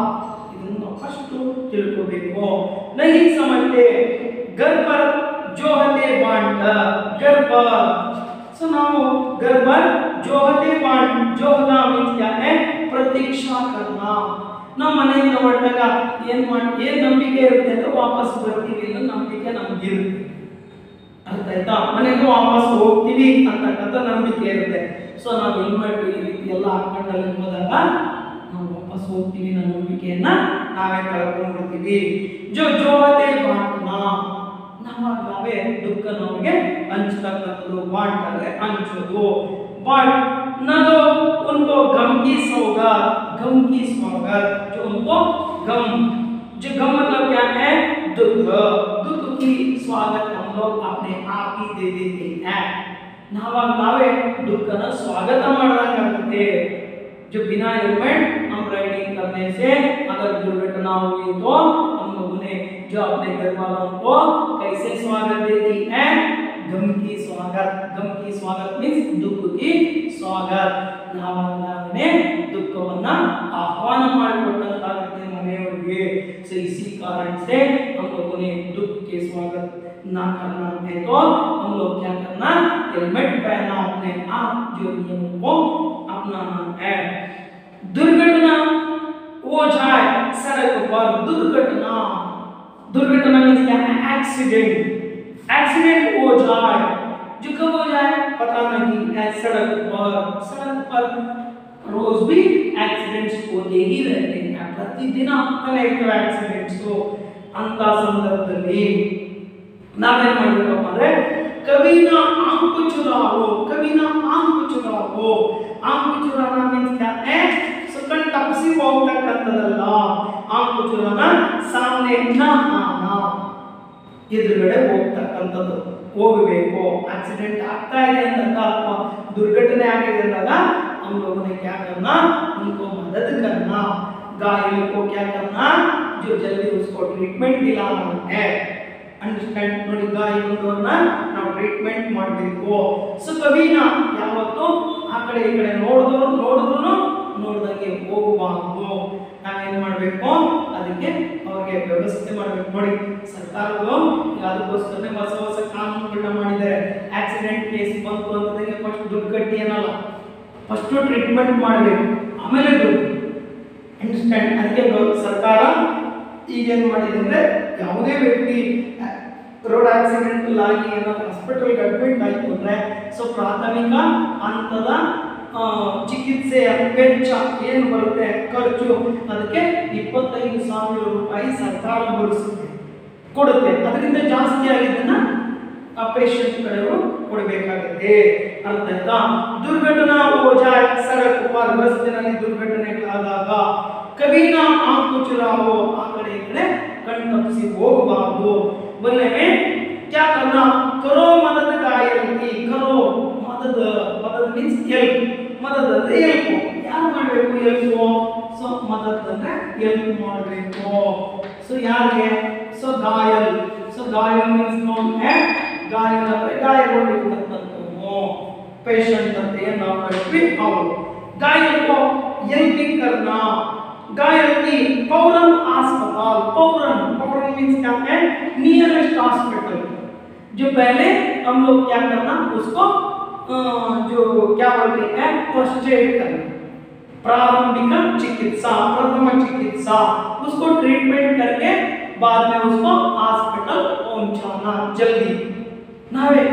ಇದನ್ನು ಫಸ್ಟ್ ತಿಳ್ಕೋಬೇಕು नहीं समझते घर पर जो हते बांट घर पर सो ನಾವು घर पर जो हते बांट जो होता मींस क्या है प्रतीक्षा करना ನಾವು ಮನೆಯಿಂದ ಹೊರಟಾಗ ಏನು ನಂಬಿಕೆ ಇರುತ್ತೆ ಅಂದ್ರೆ ವಾಪಸ್ ಬರ್ತೀವಿ ಅನ್ನೋ ನಂಬಿಕೆ ನಮಗೆ ಇರುತ್ತೆ ಅರ್ಥ ಆಯ್ತಾ ಮನೆಗೆ ವಾಪಸ್ ಹೋಗ್ತೀವಿ ಅಂತಕ್ಕಂಥ ನಂಬಿಕೆ ಇರುತ್ತೆ ಸೊ ನಾವು ಹೆಲ್ಮೆಟ್ ಈ ರೀತಿ ಎಲ್ಲ ಹಾಕೊಂಡಲ್ಲಿ ಹೋದಾಗ ನಾವು ವಾಪಸ್ ಹೋಗ್ತೀವಿ ಅನ್ನೋ ನಂಬಿಕೆಯನ್ನ ನಾವೇ ಕಳ್ಕೊಂಡ್ಬಿಡ್ತೀವಿ ಜೋಹತೆ ಬಾಂಟ್ನ ನಾವೇ ದುಃಖ ನಮಗೆ ಹಂಚ್ತಕ್ಕಂಥದ್ದು ಬಾಂಟ್ ಅಂದ್ರೆ ಹಂಚೋದು बांट न दो उनको गम की सौगात जो उनको गम मतलब क्या है दुख की स्वागत हम लोग अपने आप ही दे देते हैं नावे दुखನ स्वागत ಮಾಡಲಾಗುತ್ತೆ जो बिना हेलमेट हम राइडिंग करने से अगर दुर्घटना हुई तो हम लोगों ने जो अपने घर वालों को कैसे स्वागत देती है गम की स्वागत मीन्स दुख की स्वागत ನಾವೇ ದುಃಖವನ್ನ ಆಹ್ವಾನ ಮಾಡಿಕೊಟ್ಟಂತಾಗುತ್ತೆ ಮನೆಯವರಿಗೆ ಸೊ इसी कारण से हम लोगों ने दुख के स्वागत ना करना है तो हम लोग क्या करना हेलमेट पहना अपने आप जो नियमों को अपनाना है दुर्घटना हो जाए सड़क पर दुर्घटना मीन्स क्या है एक्सीडेंट हो जाए जो कब हो जाए पता नहीं है सड़क पर रोज भी एक्सीडेंट्स होते ही रहते हैं प्रतिदिन अनेक एक्सीडेंट्स ಅಂತ ಸಂದರ್ಭದಲ್ಲಿ ನಾವೇನ್ ಮಾಡಬೇಕಪ್ಪ ಅಂದ್ರೆ ಕವಿನ आंख चुराओ चुराना मीन्स क्या है सुकन तपसी ಹೋಗ್ತಕ್ಕಂತದಲ್ಲ आंख चुराना सामने न आना ಎದುರುಗಡೆ ಹೋಗ್ತಕ್ಕಂತದ್ದು ಹೋಗಬೇಕು एक्सीडेंट ಆಗ್ತಾ ಇದೆ ಅಂದಾಗ ಅಥವಾ दुर्घटನೆ ಆಗಿದೆ ಅಂದಾಗ हम लोगों ने क्या करना उनको मदद करना घायल को क्या करना जो जल्दी उसको ट्रीटमेंट दिलाना है अंडरस्टैंड ನೋಡಿ ಗಾಯಗೊಂಡವರನ್ನ ನಾವು ಟ್ರೀಟ್ಮೆಂಟ್ ಮಾಡಬೇಕು ಸೊ ಕವಿನ ಯಾವತ್ತು ಆ ಕಡೆ ಈ ಕಡೆ ನೋಡಿದ್ರು ನೋಡ್ದಂಗೆ ಹೋಗಬಾರದು ನಾವೇನ್ ಮಾಡಬೇಕು ಅದಕ್ಕೆ ಅವರಿಗೆ ವ್ಯವಸ್ಥೆ ಮಾಡಬೇಕು ನೋಡಿ ಸರ್ಕಾರಗಳು ಅದಕ್ಕೋಸ್ಕರ ಹೊಸ ಕಾನೂನುಗಳನ್ನ ಮಾಡಿದ್ದಾರೆ ಆಕ್ಸಿಡೆಂಟ್ ಕೇಸ್ ಬಂತು ಅಂತಂದ್ರೆ ಫಸ್ಟ್ ದುಡ್ಡು ಕಟ್ಟಿ ಅನ್ನಲ್ಲ ಫಸ್ಟ್ ಟ್ರೀಟ್ಮೆಂಟ್ ಮಾಡಬೇಕು ಆಮೇಲೆ ದುಡ್ಡು ಅಂಡರ್ಸ್ಟ್ಯಾಂಡ್ ಅದಕ್ಕೆ ಸರ್ಕಾರ ಈಗೇನು ಮಾಡಿದೆ ಅಂದ್ರೆ ಯಾವುದೇ ವ್ಯಕ್ತಿ ರೋಡ್ ಆಕ್ಸಿಡೆಂಟ್ ಆಗಿ ಏನಾದ್ರು ಹಾಸ್ಪಿಟಲ್ ಅಡ್ಮಿಟ್ ಆಯ್ತು ಅಂದ್ರೆ ಸೊ ಪ್ರಾಥಮಿಕ ಹಂತದ ಚಿಕಿತ್ಸೆಯ ವೆಚ್ಚ ಏನು ಬರುತ್ತೆ ಖರ್ಚು ಅದಕ್ಕೆ 25,000 ರೂಪಾಯಿ ಸರ್ಕಾರ ಕೊಡುತ್ತೆ ಅದರಿಂದ ಜಾಸ್ತಿ ಆಗಿದ್ದನ್ನ ಆ ಪೇಷಂಟ್ ಕಡೆಯವರು ಕೊಡಬೇಕಾಗುತ್ತೆ ಅರ್ಥ ಆಯ್ತಾ ದುರ್ಘಟನಾ ಹೋ ಜಾಯ್ ಸಡಕ್ ಪರ್ ರಸ್ತೆಯಲ್ಲಿ ದುರ್ಘಟನೆಗಳಾದಾಗ ಕವಿನ आंख चुराओ ಆ ಕಡೆ ಈ ಕಡೆ ಕಣ್ಣು ತಪ್ಪಿಸಿ ಹೋಗಬಾರದು बोलने में क्या करना करो मदद घायल की करो मदद मीन्स हेल्प मदद ಅಂದ್ರೆ ಹೆಲ್ಪ್ ಯಾರು ಮಾಡಬೇಕು ಹೆಲ್ಪ್ ಸೊ ಮದದ್ ಅಂದ್ರೆ ಹೆಲ್ಪ್ ಮಾಡಬೇಕು ಸೊ ಯಾರಿಗೆ ಸೊ ಗಾಯಲ್ ಮೀನ್ಸ್ ನೋನ್ है ಗಾಯಲ್ ಅಂದ್ರೆ ಗಾಯಗೊಂಡಿರ್ತಕ್ಕಂಥವ್ರು ಪೇಷಂಟ್ ಅಂತ ಏನು ನಾವು ಹೇಳ್ತೀವಿ ಅವರು घायल को हेल्पिंग करना घायल की फौरन अस्पताल फौरन मीन्स क्या है नियरेस्ट हॉस्पिटल जो पहले हम लोग क्या करना उसको जो क्या बोलते हैं फर्स्ट एड करना प्रारंभिक चिकित्सा प्रथम चिकित्सा उसको ट्रीटमेंट करके बाद में उसको हॉस्पिटल पहुंचाना जल्दी ನಾವೇ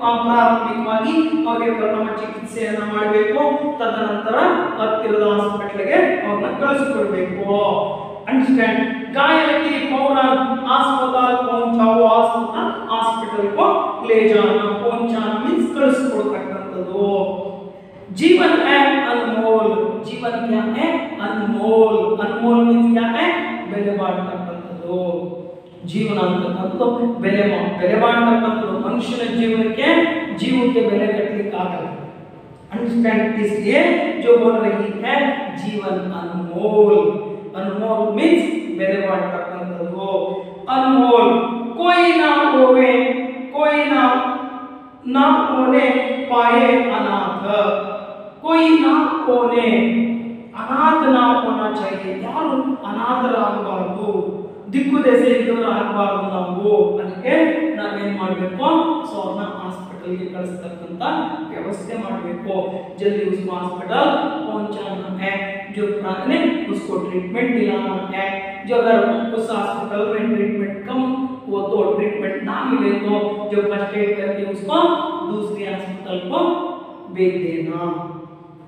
ಪ್ರಾರಂಭಿಕವಾಗಿ ಅವರಿಗೆ ಪ್ರಥಮ ಚಿಕಿತ್ಸೆಯನ್ನು ಮಾಡಬೇಕು ತದನಂತರ ಹತ್ತಿರದ ಹಾಸ್ಪಿಟಲ್ಗೆ ಅವರನ್ನ ಕಳಿಸಿಕೊಡಬೇಕು अंडरस्टैंड घायल की फौरन अस्पताल पहुंचाओ हॉस्पिटल को ले जाना पहुंचाना मींस कಳಿಸಿಕೊಡತಕ್ಕಂತದ್ದು जीवन है अनमोल जीवन क्या है अनमोल मींस क्या है ಬೆಲೆ ಬಾಳತಕ್ಕಂತದ್ದು ಜೀವನ ಅಂತಕ್ಕಂಥದ್ದು ಬೆಲೆ ಬಾಳತಕ್ಕಂಥದ್ದು ಮನುಷ್ಯನ ಜೀವಕ್ಕೆ ಬೆಲೆ ಕಟ್ಟಲಿಕ್ಕೆ ಆಗಲ್ಲ अंडरस्टैंड इसलिए जो बोल रही है जीवन अनमोल मीन्स बेले बाळतक्कंतದ್ದು अनमोल कोई ना होने पाए अनाथ कोई ना होने अनाथ ना होना चाहिए ಯಾರು ಅನಾಥರಾಗಬಾರದು ದಿಕ್ಕು ದೆಸೆ ಇದ್ದವರಾಗಬಾರದು ನಾವು ಅದಕ್ಕೆ ನಾವೇನ್ ಮಾಡಬೇಕು ಸೊ ಅವ್ರನ್ನ ಹಾಸ್ಪಿಟಲ್ಗೆ ಕಳಿಸ್ತಕ್ಕಂತ व्यवस्था ಮಾಡಬೇಕು जल्दी उसको हॉस्पिटल पहुंचाना है जो प्राण है उसको ट्रीटमेंट दिलाना है जो अगर उस हॉस्पिटल में ट्रीटमेंट कम हो तो ट्रीटमेंट ना मिले तो जो फर्स्ट एड करके उसको दूसरी हॉस्पिटल को भेज देना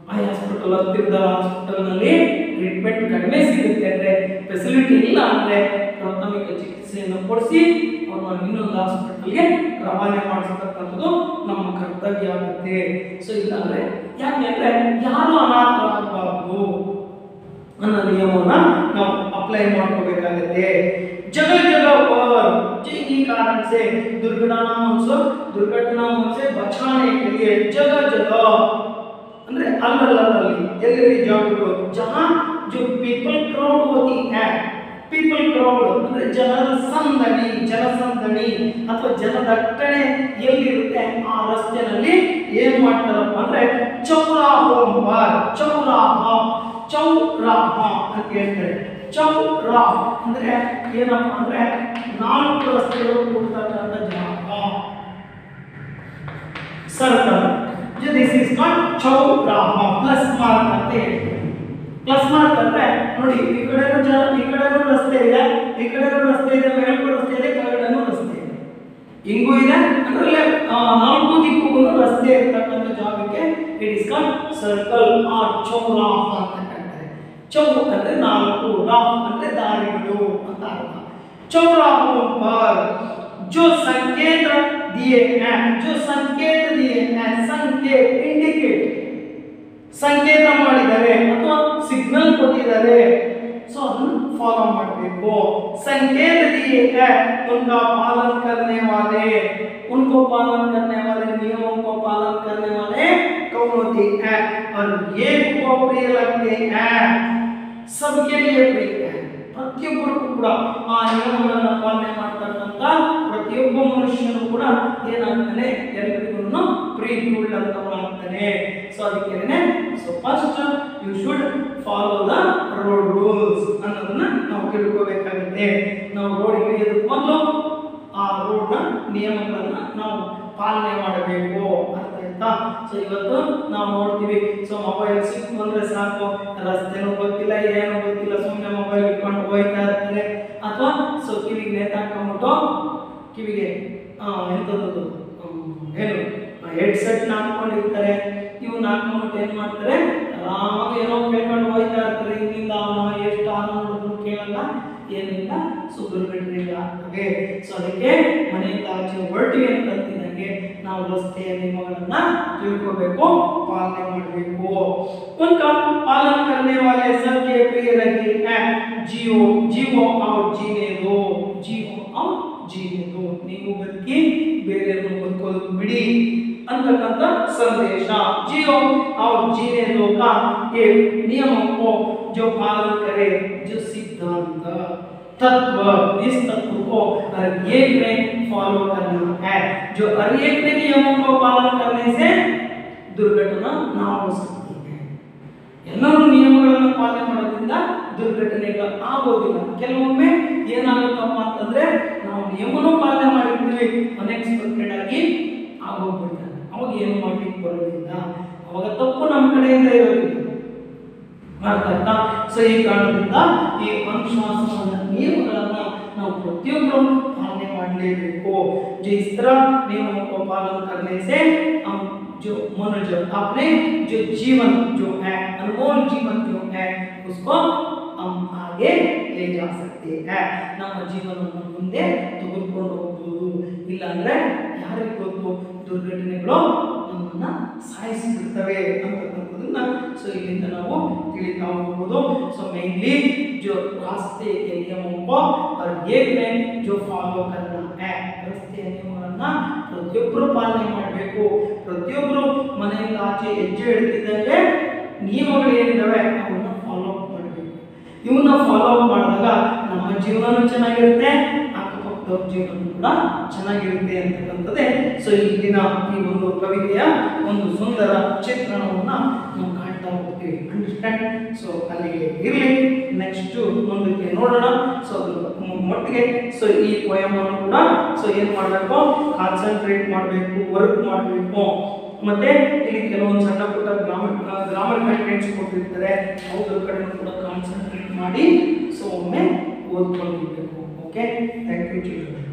ಆ ಹಾಸ್ಪಿಟಲ್ ಹತ್ತಿರದ ಹಾಸ್ಪಿಟಲ್ ನಲ್ಲಿ ಟ್ರೀಟ್ಮೆಂಟ್ ಕಡಿಮೆ ಸಿಗುತ್ತೆ ಅಂದ್ರೆ ಫೆಸಿಲಿಟಿ ಇಲ್ಲ ಅಂದ್ರೆ ಪ್ರಾಥಮಿಕ ಚಿಕಿತ್ಸೆಯನ್ನು ಕೊಡಿಸಿ ಅವರನ್ನು ಇನ್ನೊಂದು ಹಾಸ್ಪಿಟಲ್ಗೆ ರವಾನೆ ಮಾಡಿಸತಕ್ಕಂಥದ್ದು ನಮ್ಮ ಕರ್ತವ್ಯ ಆಗುತ್ತೆ ಸೊ ಇಲ್ಲಾಂದ್ರೆ ಯಾಕೆಂದ್ರೆ ಯಾರು ಅನಾಥರಾಗಬಾರದು ಅನ್ನೋ ನಿಯಮವನ್ನ ನಾವು ಅಪ್ಲೈ ಮಾಡ್ಕೋಬೇಕಾಗುತ್ತೆ जगह पर जिस कारण से दुर्घटनाओं से बचाने के लिए जगह ಅಂದ್ರೆ ಅಲ್ಲಲ್ಲಿ ಎಲ್ಲೆಲ್ಲಿ ಜಾಗಗಳು जहां जो पीपल क्राउड होती है ಪೀಪಲ್ ಕ್ರೌಡ್ ಅಂದ್ರೆ ಜನರ ಸಂದಣಿ, ಜನಸಂದಣಿ ಅಥವಾ ಜನದಟ್ಟಣೆ ಎಲ್ಲಿರುತ್ತೆ ಆ ರಸ್ತೆಯಲ್ಲಿ ಏನ್ ಮಾಡ್ತಾರಪ್ಪ ಅಂದ್ರೆ ಚೌರಾಹ ಅಂತ ಹೇಳ್ತಾರೆ. ಚೌರಾಹ ಅಂದ್ರೆ ಏನಪ್ಪ ಅಂದ್ರೆ 4 ರಸ್ತೆಗಳು ಕೂಡ್ತಕ್ಕಂಥ ಜಾಗ, ಸರ್ಕಲ್. ದಿಸ್ ಇಸ್ ಕಾಲ್ಡ್ ಚೌರಾಹ. ಪ್ಲಸ್ ಮಾರ್ಕ್ ಅಂತ ಹೇಳ್ತಾರೆ. ಪ್ಲಸ್ ಮಾರ್ಕ್ ಅಂದ್ರೆ ನೋಡಿ, ಈ ಕಡೆನೂ ರಸ್ತೆ ಇದೆ, ಈ ಕಡೆನೂ ರಸ್ತೆ ಇದೆ, ಮೇಲ್ಗೂ ರಸ್ತೆ ಇದೆ, ಕೆಳಗಡೆನೂ ರಸ್ತೆ ಇದೆ, ಹಿಂಗೂ ಇದೆ ಅಂದ್ರೆ 4 ದಿಕ್ಕುಗೂ ರಸ್ತೆ ಇರ್ತಕ್ಕಂಥ ಜಾಗಕ್ಕೆ it is called circle or ಚೌರಾಹ ಅಂತ ಹೇಳ್ತಾರೆ. ಚೌ ಅಂದ್ರೆ 4, ರಾಹ ಅಂದ್ರೆ ದಾರಿಗಳು ಅಂತ ಅರ್ಥ. चौराहों पर जो संकेत दिए हैं, संकेत इंडिकेट, ಸಂಕೇತ ಮಾಡಿದ್ದಾರೆ ಅಥವಾ ಸಿಗ್ನಲ್ ಕೊಟ್ಟಿದ್ದಾರೆ, सो ಅದನ್ನು ಫಾಲೋ ಮಾಡಬೇಕು. संकेत दिए हैं उनका पालन करने वाले, नियमों को पालन करने वाले कौन होते हैं और ये को प्रिय लगते हैं, सबके लिए प्रिय है. ಪ್ರತಿಯೊಬ್ಬರು ಕೂಡ ಆ ನಿಯಮಗಳನ್ನು ಪಾಲನೆ ಮಾಡ್ತಕ್ಕಂಥ ಪ್ರತಿಯೊಬ್ಬ ಮನುಷ್ಯನು ಕೂಡ ಏನಾಗ್ತಾನೆ, ಎಲ್ಲರಿಗೂ ಪ್ರೀತಿ ಉಳ್ಳಂತವನಾಗ್ತಾನೆ. ಸೊ ಅದಕ್ಕೆ so first you should follow the road rules ಅನ್ನೋದನ್ನ ನಾವು ತಿಳ್ಕೋಬೇಕಾಗುತ್ತೆ. ನಾವು ರೋಡ್ ಹಿಡಿಯೋದಕ್ಕೆ ಮೊದಲು ಆ ರೋಡ್ನ ನಿಯಮಗಳನ್ನ ನಾವು ಪಾಲನೆ ಮಾಡಬೇಕು. ಅರ್ಥ ಆಯ್ತಾ? ಸೊ ಇವತ್ತು ನಾವು ನೋಡ್ತೀವಿ, ಸೊ ಮೊಬೈಲ್ ಸಿಕ್ಕೊಂಡ್ರೆ ಸಾಕು, ರಸ್ತೆನೂ ಗೊತ್ತಿಲ್ಲ, ಏನೂ ಗೊತ್ತಿಲ್ಲ, ಸುಮ್ಮನೆ ಮೊಬೈಲ್ ಇಟ್ಕೊಂಡು ಹೋಗ್ತಾ ಇರ್ತಾರೆ. ಅಥವಾ ಸೊ ಕಿವಿಗೆ ನೇತಾಕೊಂಡ್ಬಿಟ್ಟು ಕಿವಿಗೆ ಎಂಥದ್ದು ಏನು ಹೆಡ್ಸೆಟ್ ಹಾಕೊಂಡಿರ್ತಾರೆ. ಇವು ಹಾಕೊಂಡ್ಬಿಟ್ಟು ಏನು ಮಾಡ್ತಾರೆ, ಆರಾಮಾಗಿ ಏನೋ ಕೇಳ್ಕೊಂಡು ಹೋಗ್ತಾ ಇರ್ತಾರೆ. ಇಲ್ಲಿಂದ ಅವನ ಎಷ್ಟು ಆನ ನೋಡಿದ್ರು ಕೇಳಲ್ಲ, ಏನಿಲ್ಲ, ಸೊ ದುರ್ಘಟನೆಗಳು ಆಗ್ತವೆ. ಸೊ ಅದಕ್ಕೆ ಮನೆಯಿಂದ ಆಚೆ ಹೊರಟಿವಿ ಅಂತಂತಿದ್ದಂಗೆ ನಾವು ರಸ್ತೆಯ ನಿಯಮಗಳನ್ನ ತಿಳ್ಕೋಬೇಕು, ಪಾಲನೆ ಮಾಡಬೇಕು. उनका पालन करने वाले सबके प्रिय रहे हैं, जियो और जीने दो, ನೀವು ಬದುಕಿ ಬೇರೆಯವರು ಬದುಕೋದು ಬಿಡಿ ಅಂತಕ್ಕಂಥ ಸಂದೇಶ. जियो और जीने दो का ये नियमों को जो पालन करे, जो सिद्धांत तत्व, इस तत्व को हर एक में फॉलो करना है. जो हर एक में नियमों को पालन करने से दुर्घटना ना हो सकती है. ಎಲ್ಲರೂ ನಿಯಮಗಳನ್ನು ಪಾಲನೆ ಮಾಡೋದ್ರಿಂದ ದುರ್ಘಟನೆಗಳು ಆಗೋದಿಲ್ಲ. ಕೆಲವೊಮ್ಮೆ ಏನಾಗುತ್ತಪ್ಪ ಅಂತಂದ್ರೆ ನಾವು ನಿಯಮನೂ ಪಾಲನೆ ಮಾಡಿರ್ತೀವಿ, ಅನ್ಎಕ್ಸ್ಪೆಕ್ಟೆಡ್ ಆಗಿ ಆಗೋಗ್ಬಿಡ್ತಾರೆ, ಅವಾಗ ಏನು ಮಾಡ್ಲಿಕ್ಕೆ ಬರೋದಿಲ್ಲ, ಅವಾಗ ತಪ್ಪು ನಮ್ಮ ಕಡೆಯಿಂದ ಇರೋದಿಲ್ಲ. ಅರ್ಥ ಆಯ್ತಾ? ಸೊ ಈ ಕಾರಣದಿಂದ ಈ ಅನುಶಾಸನದ ನಿಯಮಗಳನ್ನ ನಾವು ಪ್ರತಿಯೊಬ್ಬರು ಪಾಲನೆ ಮಾಡಲೇಬೇಕು. जो इस तरह नियमों को पालन करने से हम जो मनुष्य अपने जो जीवन जो है, अनमोल जीवन जो है, उसको हम आगे ले जा सकते हैं. ನಮ್ಮ ಜೀವನವನ್ನು ಮುಂದೆ ತೆಗೆದುಕೊಂಡು ಹೋಗಬಹುದು. ಇಲ್ಲ ಅಂದ್ರೆ ಯಾರಿಗೆ ಗೊತ್ತು, ದುರ್ಘಟನೆಗಳು ನಮ್ಮನ್ನ ಸಾಯಿಸಿಬಿಡ್ತವೆ ಅಂತಕ್ಕಂಥದ್ದನ್ನ ಸೊ ಇಲ್ಲಿಂದ ನಾವು ತಿಳಿತಾ ಹೋಗ್ಬೋದು. ಸೊ ಮೇನ್ಲಿ जो रास्ते के नियमों को और एक में जो फॉलो करना है, ರಸ್ತೆಯ ನಿಯಮಗಳನ್ನ ಪ್ರತಿಯೊಬ್ಬರು ಪಾಲನೆ ಮಾಡಬೇಕು. ಪ್ರತಿಯೊಬ್ಬರು ಮನೆಯಿಂದ ಆಚೆ ಹೆಜ್ಜೆ ಇಡ್ತಿದ್ದಂಗೆ ನಿಯಮಗಳು ಏನಿದಾವೆ ಅವನ್ನ ಫಾಲೋ ಅಪ್ ಮಾಡಬೇಕು. ಇವನ್ನ ಫಾಲೋ ಅಪ್ ಮಾಡಿದಾಗ ನಮ್ಮ ಜೀವನನೂ ಚೆನ್ನಾಗಿರುತ್ತೆ, ಅಕ್ಕಪಕ್ಕದವ್ರ ಜೀವನ ಕೂಡ ಚೆನ್ನಾಗಿರುತ್ತೆ ಅಂತಕ್ಕಂಥದ್ದೇ ಸೊ ಇಲ್ಲಿನ ಈ ಒಂದು ಕವಿತೆಯ ಒಂದು ಸುಂದರ ಚಿತ್ರಣವನ್ನ ನಾವು ಕಾಣ್ತಾ ಹೋಗ್ತೀವಿ. ಅಂಡರ್ಸ್ಟ್ಯಾಂಡ್? ಸೊ ಅಲ್ಲಿಗೆ ಇರಲಿ, ನೆಕ್ಸ್ಟ್ ಮುಂದಕ್ಕೆ ನೋಡೋಣ. ಸೊ ಮೊಟ್ಟಿಗೆ ಸೊ ಈ ಪೋಯಮನ್ನು ಕೂಡ ಸೊ ಏನು ಮಾಡಬೇಕು, ಕಾನ್ಸಂಟ್ರೇಟ್ ಮಾಡಬೇಕು, ವರ್ಕ್ ಮಾಡಬೇಕು. ಮತ್ತೆ ಇಲ್ಲಿ ಕೆಲವೊಂದು ಸಣ್ಣ ಪುಟ್ಟ ಗ್ರಾಮರ್ ಕಂಟೆಂಟ್ಸ್ ಕೊಟ್ಟಿರ್ತಾರೆ, ಅವುಗಳ ಕಡೆ ಕೂಡ ಕಾನ್ಸಂಟ್ರೇಟ್ ಮಾಡಿ ಸೊ ಒಮ್ಮೆ ಓದ್ಕೊಂಡಿರ್ಬೇಕು. Okay, thank you children.